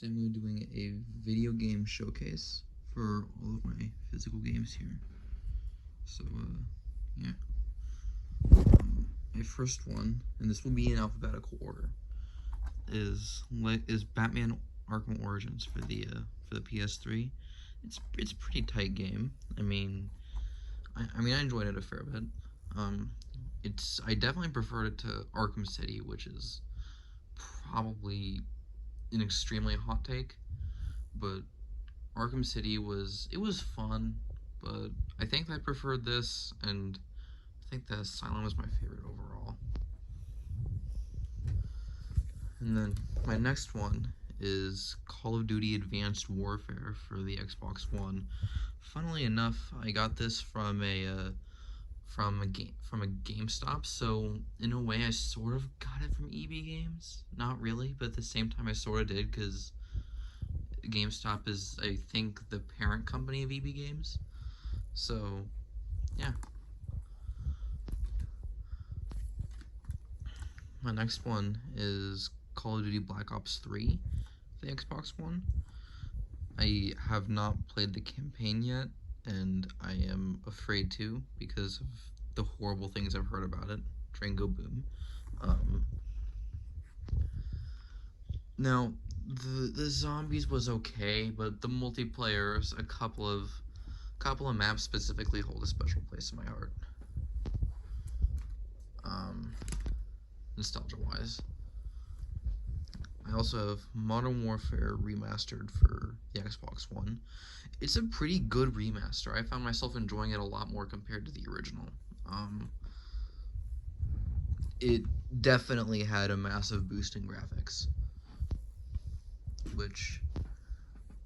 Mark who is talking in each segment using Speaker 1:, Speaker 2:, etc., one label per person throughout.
Speaker 1: Today I'm doing a video game showcase for all of my physical games here. So, yeah. My first one, and this will be in alphabetical order, is Batman Arkham Origins for the PS3. It's a pretty tight game. I enjoyed it a fair bit. Um, I definitely preferred it to Arkham City, which is probably an extremely hot take, but Arkham City was fun, but I think I preferred this, and I think the Asylum was my favorite overall. And then my next one is Call of Duty Advanced Warfare for the Xbox One. Funnily enough, I got this from a GameStop, so in a way I sort of got it from EB Games. Not really, but at the same time I sort of did, because GameStop is, I think, the parent company of EB Games. So, yeah. My next one is Call of Duty Black Ops 3 for the Xbox One. I have not played the campaign yet, and I am afraid to because of the horrible things I've heard about it. Drango Boom. Now, the zombies was okay, but the multiplayers, a couple of maps specifically hold a special place in my heart. Nostalgia-wise. I also have Modern Warfare Remastered for the Xbox One. It's a pretty good remaster. I found myself enjoying it a lot more compared to the original. It definitely had a massive boost in graphics, which,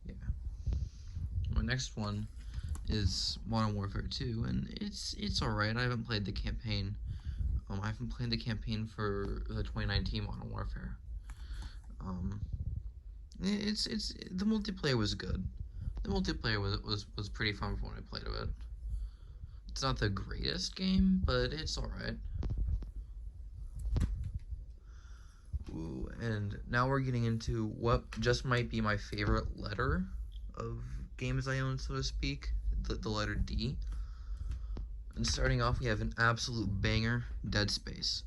Speaker 1: yeah. My next one is Modern Warfare 2, and it's alright. I haven't played the campaign. I haven't played the campaign for the 2019 Modern Warfare. It's the multiplayer was good. The multiplayer was pretty fun when I played it. It's not the greatest game, but it's alright. Ooh, and now we're getting into what just might be my favorite letter of games I own, so to speak, the letter D. And starting off, we have an absolute banger, Dead Space.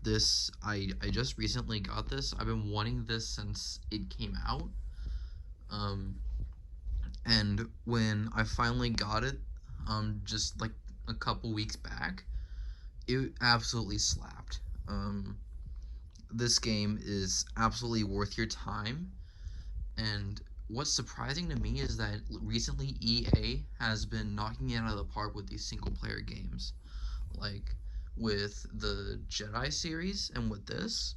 Speaker 1: This, I just recently got this. I've been wanting this since it came out. And when I finally got it, just like a couple weeks back, it absolutely slapped. This game is absolutely worth your time, and what's surprising to me is that recently EA has been knocking it out of the park with these single player games, like with the Jedi series and with this.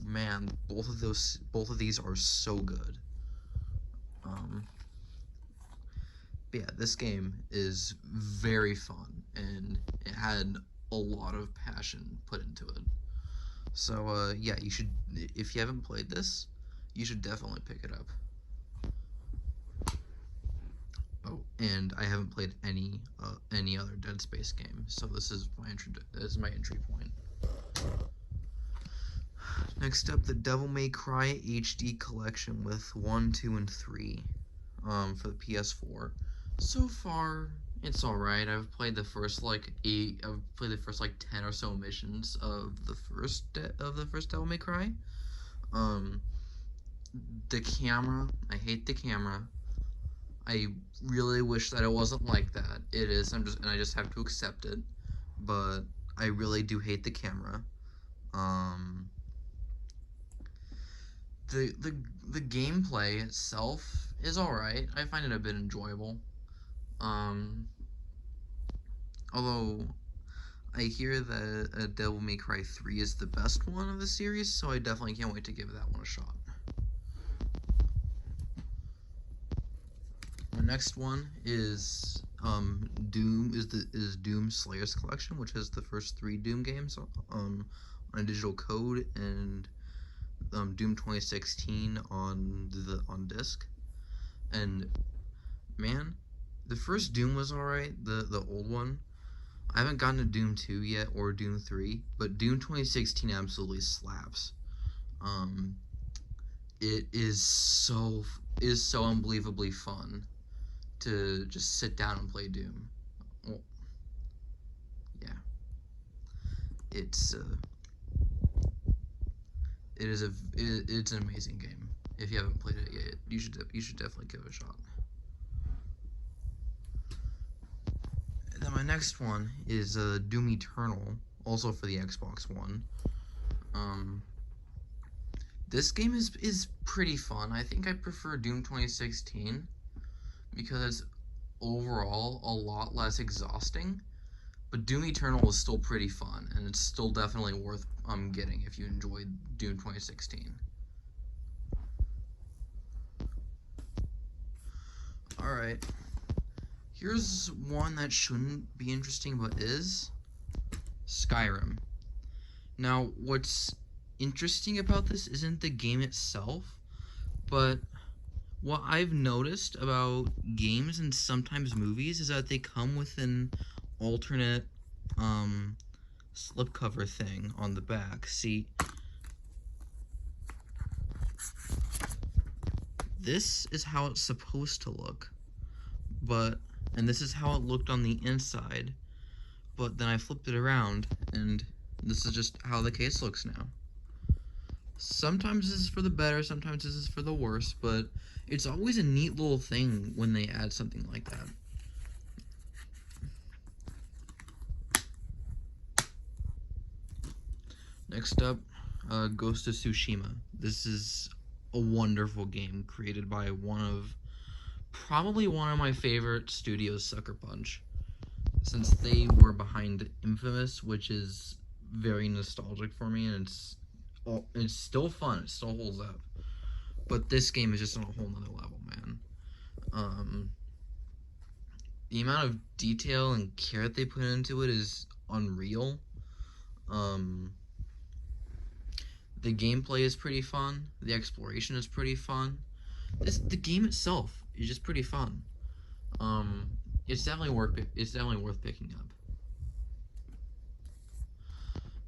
Speaker 1: Man, both of these are so good. But yeah, this game is very fun, and it had a lot of passion put into it. So yeah, you should, if you haven't played this, you should definitely pick it up. Oh, and I haven't played any other Dead Space game, so this is my entry point. Next up, the Devil May Cry HD collection with 1, 2, and 3, for the PS4. So far, it's alright. I've played the first like 10 or so missions of the first Devil May Cry. The camera, I hate the camera. I really wish that it wasn't like that. It is. I just have to accept it. But I really do hate the camera. The gameplay itself is alright. I find it a bit enjoyable. Although I hear that Devil May Cry 3 is the best one of the series, so I definitely can't wait to give that one a shot. My next one is Doom Slayers Collection, which has the first 3 Doom games on a digital code, and Doom 2016 on disc. And man, the first Doom was alright, the old one. I haven't gotten to Doom 2 yet, or Doom 3, but Doom 2016 absolutely slaps. it is so unbelievably fun to just sit down and play Doom. Well, yeah, it's it's an amazing game. If you haven't played it yet, you should definitely give it a shot. And then my next one is Doom Eternal, also for the Xbox One. Um, this game is pretty fun. I think I prefer Doom 2016 because it's overall a lot less exhausting. But Doom Eternal is still pretty fun, and it's still definitely worth getting if you enjoyed Doom 2016. All right, here's one that shouldn't be interesting but is Skyrim. Now, what's interesting about this isn't the game itself, but what I've noticed about games and sometimes movies is that they come with an alternate slipcover thing on the back. See, this is how it's supposed to look, and this is how it looked on the inside, but then I flipped it around, and this is just how the case looks now. Sometimes this is for the better, sometimes this is for the worse, but it's always a neat little thing when they add something like that. Next up, Ghost of Tsushima. This is a wonderful game created by probably one of my favorite studios, Sucker Punch, since they were behind Infamous, which is very nostalgic for me, and it's still fun. It still holds up. But this game is just on a whole nother level, man. The amount of detail and care that they put into it is unreal. The gameplay is pretty fun. The exploration is pretty fun. The game itself is just pretty fun. It's definitely worth picking up.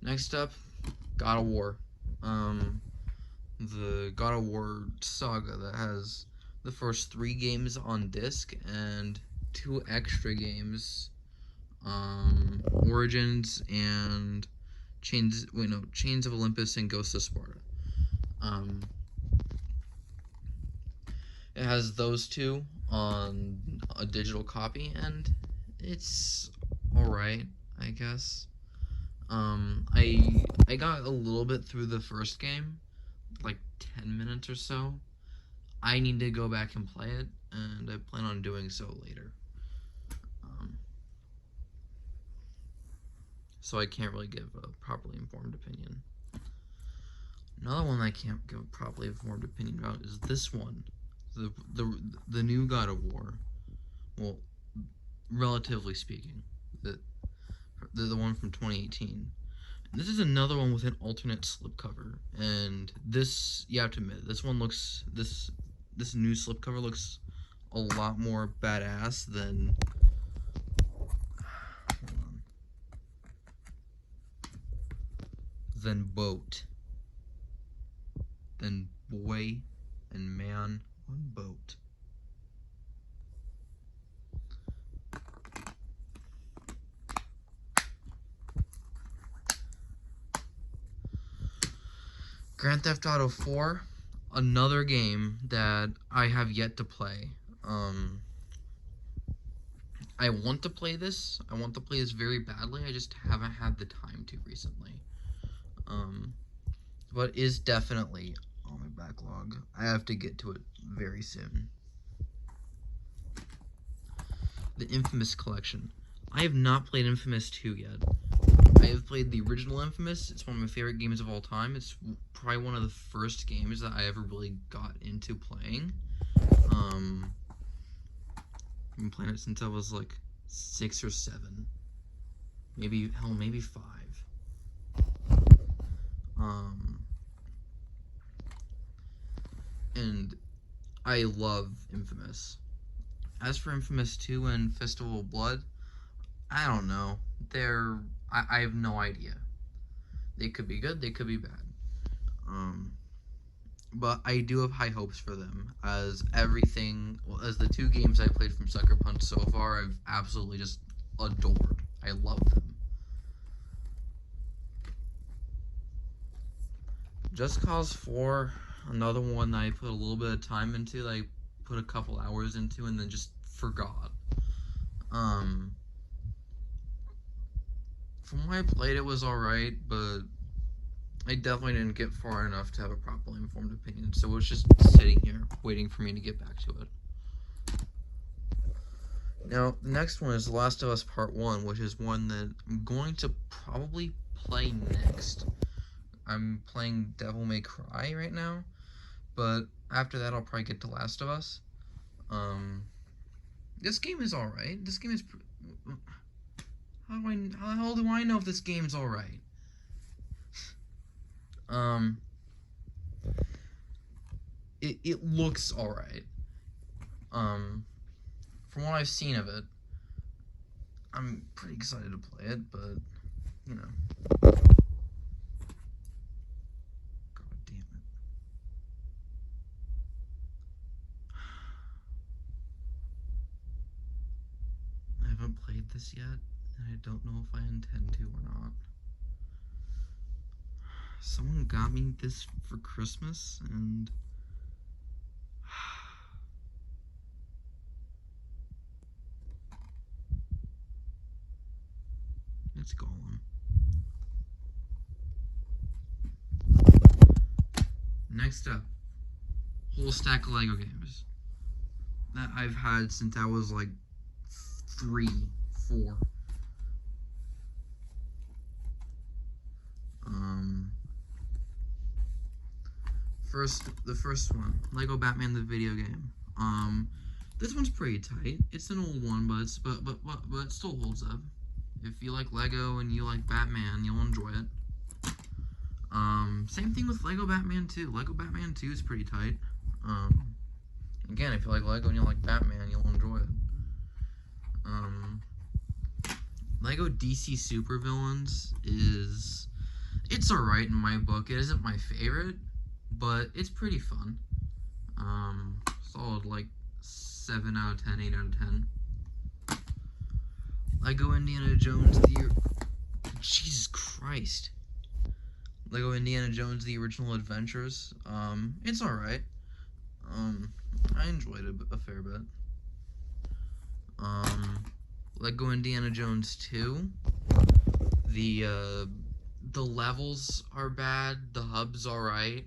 Speaker 1: Next up, God of War. The God of War saga that has the first 3 games on disc and 2 extra games, Origins and Chains of Olympus and Ghost of Sparta. It has those 2 on a digital copy, and it's alright, I guess. I got a little bit through the first game, like 10 minutes or so. I need to go back and play it, and I plan on doing so later. So I can't really give a properly informed opinion. Another one I can't give a properly informed opinion about is this one, the new God of War. Well, relatively speaking, the one from 2018. And this is another one with an alternate slipcover, and this, you have to admit, this new slipcover looks a lot more badass than boat, than boy and man on boat. Grand Theft Auto 4, another game that I have yet to play. I want to play this. I want to play this very badly. I just haven't had the time to recently. But is definitely on my backlog. I have to get to it very soon. The Infamous Collection. I have not played Infamous 2 yet. I have played the original Infamous. It's one of my favorite games of all time. It's probably one of the first games that I ever really got into playing. I've been playing it since I was like 6 or 7. Maybe 5. And I love Infamous. As for Infamous 2 and Festival of Blood, I don't know. I have no idea. They could be good, they could be bad. but I do have high hopes for them, as the 2 games I played from Sucker Punch so far, I've absolutely just adored. I love them. Just Cause 4, another one that I put a little bit of time into, that I put a couple hours into and then just forgot. From what I played, it was alright, but I definitely didn't get far enough to have a properly informed opinion, so it was just sitting here, waiting for me to get back to it. Now, the next one is The Last of Us Part 1, which is one that I'm going to probably play next. I'm playing Devil May Cry right now, but after that I'll probably get to Last of Us. This game is alright. This game is... How the hell do I know if this game's alright? It looks alright. From what I've seen of it, I'm pretty excited to play it, but, you know. God damn it. I haven't played this yet, and I don't know if I intend to or not. Someone got me this for Christmas, and... It's Gollum. Next up, whole stack of Lego games that I've had since I was like 3, 4. The first one, Lego Batman the video game. This one's pretty tight. It's an old one, but it still holds up. If you like Lego and you like Batman, you'll enjoy it. Same thing with Lego Batman 2. Lego Batman 2 is pretty tight. Again, if you like Lego and you like Batman, you'll enjoy it. Lego DC Supervillains it's alright in my book. It isn't my favorite, but it's pretty fun. Solid like 7 out of 10, 8 out of 10. Lego Indiana Jones Jesus Christ. Lego Indiana Jones The Original Adventures. It's alright. I enjoyed it a fair bit. Lego Indiana Jones 2. The levels are bad, the hub's alright,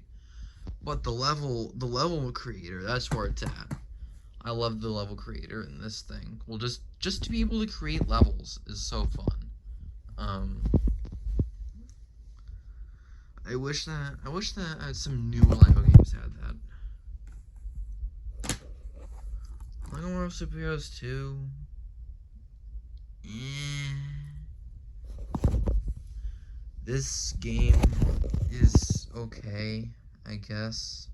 Speaker 1: but the level creator, that's where it's at. I love the level creator in this thing. Well, just to be able to create levels is so fun. I wish that some newer Lego games had that. Lego Marvel Super Heroes 2. This game is okay, I guess.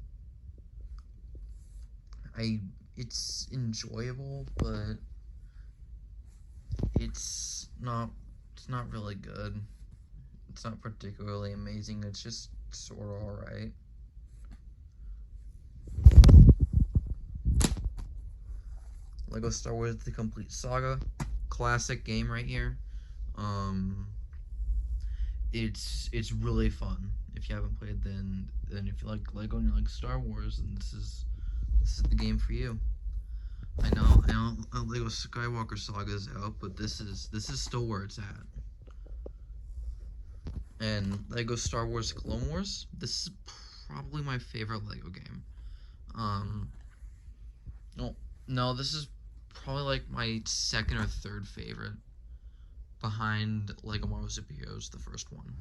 Speaker 1: It's enjoyable, but it's not really good. It's not particularly amazing. It's just sort of alright. Lego Star Wars The Complete Saga. Classic game right here. It's really fun. If you haven't played, then if you like Lego and you like Star Wars, then this is the game for you. I know Lego Skywalker Saga is out, but this is still where it's at. And Lego Star Wars Clone Wars, this is probably my favorite Lego game. No, this is probably like my second or third favorite, behind Lego Marvel Super Heroes, the first one.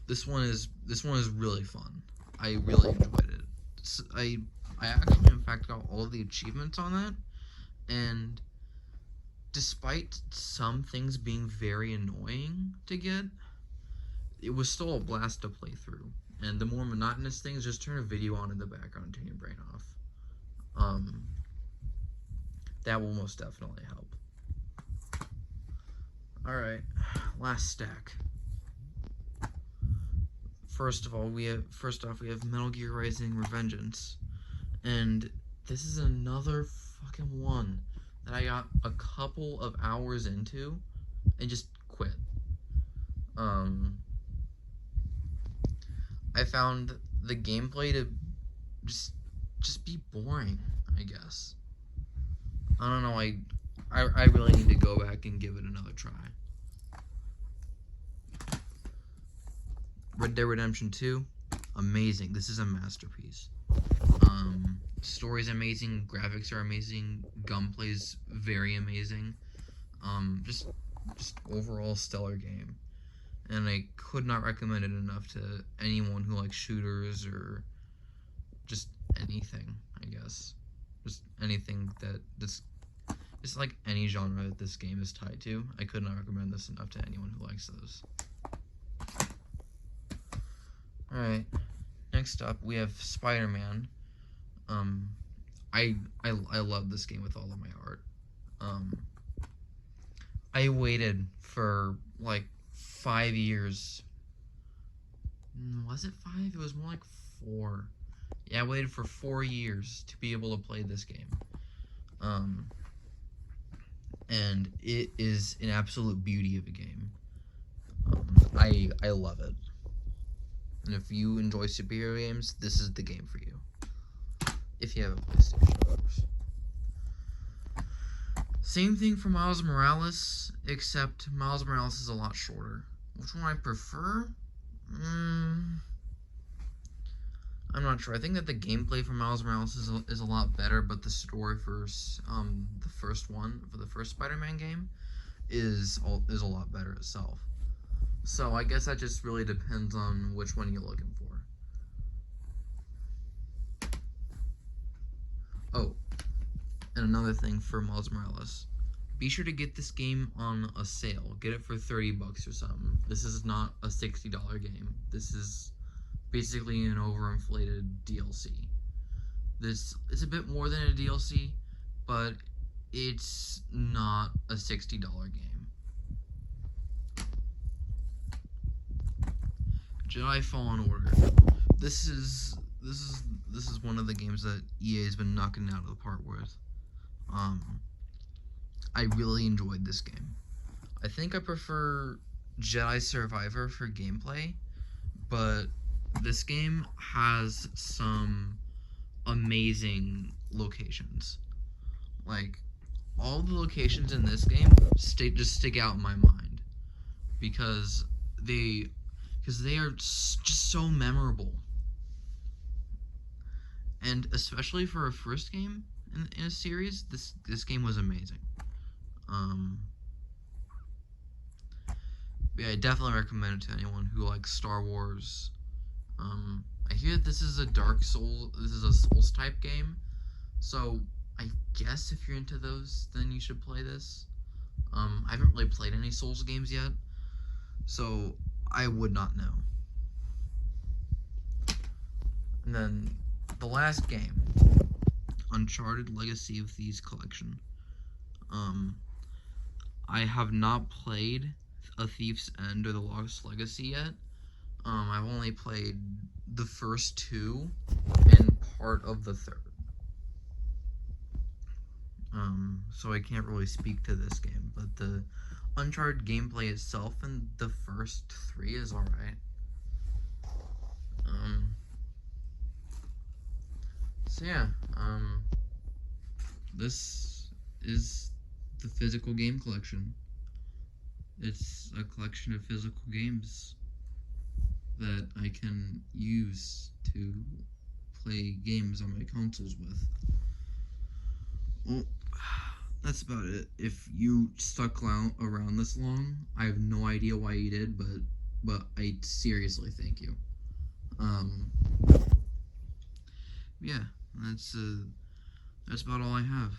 Speaker 1: This one is really fun. I really enjoyed it. I actually, in fact, got all of the achievements on that, and despite some things being very annoying to get, it was still a blast to play through. And the more monotonous things, just turn a video on in the background and turn your brain off. That will most definitely help. Alright, last stack. first off we have Metal Gear Rising: Revengeance, and this is another fucking one that I got a couple of hours into and just quit. I found the gameplay to just be boring, I guess. I don't know, I really need to go back and give it another try. Red Dead Redemption 2, amazing. This is a masterpiece. Story's amazing, graphics are amazing, gunplay's very amazing. Just overall stellar game. And I could not recommend it enough to anyone who likes shooters or just anything, I guess. Just anything that's just like any genre that this game is tied to. I could not recommend this enough to anyone who likes those. Alright, next up we have Spider-Man. I love this game with all of my heart. I waited for like 5 years. Was it 5? It was more like 4. Yeah, I waited for 4 years to be able to play this game. And it is an absolute beauty of a game. I love it. And if you enjoy superhero games, this is the game for you. If you have a PlayStation, of course. Same thing for Miles Morales, except Miles Morales is a lot shorter. Which one I prefer? I'm not sure. I think that the gameplay for Miles Morales is a lot better, but the story for the first one, for the first Spider-Man game, is a lot better itself. So I guess that just really depends on which one you're looking for. Oh, and another thing for Miles Morales. Be sure to get this game on a sale. Get it for $30 or something. This is not a $60 game. This is basically an overinflated DLC. This is a bit more than a DLC, but it's not a $60 game. Jedi Fallen Order. This is one of the games that EA has been knocking out of the park with. I really enjoyed this game. I think I prefer Jedi Survivor for gameplay, but this game has some amazing locations. Like, all the locations in this game just stick out in my mind because they are just so memorable. And especially for a first game in a series, this game was amazing. Yeah, I definitely recommend it to anyone who likes Star Wars. I hear that this is a Souls type game, so I guess if you're into those, then you should play this. I haven't really played any Souls games yet, so I would not know. And then the last game, Uncharted Legacy of Thieves Collection. I have not played A Thief's End or The Lost Legacy yet. I've only played the first 2 and part of the 3rd. So I can't really speak to this game, but the Uncharted gameplay itself in the first 3 is alright. So yeah, this is the physical game collection. It's a collection of physical games that I can use to play games on my consoles with. Well, that's about it. If you stuck around this long, I have no idea why you did, but I seriously thank you. Yeah, that's about all I have.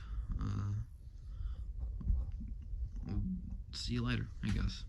Speaker 1: We'll see you later, I guess.